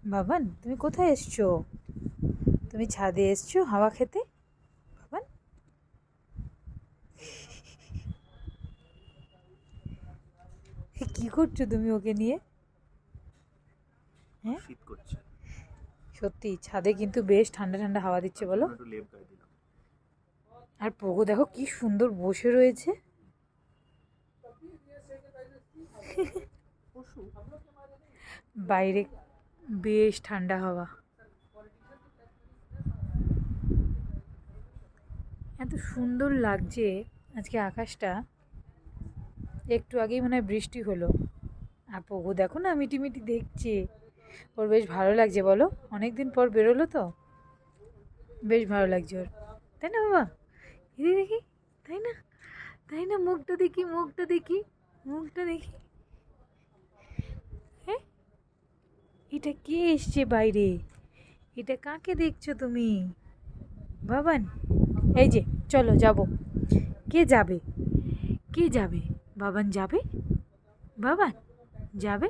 বাবান, তুমি কোথায় এসছো? তুমি ছাদে এসছো হাওয়া খেতে? বাবান, কি করছো তুমি ওকে নিয়ে? হ্যাঁ, শীত করছে। সত্যি ছাদে কিন্তু বেশ ঠান্ডা ঠান্ডা হাওয়া দিচ্ছে, বলো। একটু লেপ গায়ে দিলাম। আর পোগো দেখো কি সুন্দর বসে রয়েছে। পশু। বাইরে বেশ ঠান্ডা হাওয়া। এত সুন্দর লাগছে আজকে আকাশটা। একটু আগেই মনে হয় বৃষ্টি হলো। আর পোগো দেখো না মিটিমিটি দেখছে। ওর বেশ ভালো লাগছে, বলো। অনেক দিন পর বেরোলো তো, বেশ ভালো লাগছে ওর। তাই না বাবা? এদিকে দেখি। তাই না? তাই না? মুখটা দেখি, মুখটা দেখি, মুখটা দেখি। হ্যাঁ, এটা কে এসছে বাইরে? এটা কাকে দেখছো তুমি? বাবান, এই যে, চলো যাবো। কে যাবে? কে যাবে? বাবান যাবে? বাবান যাবে?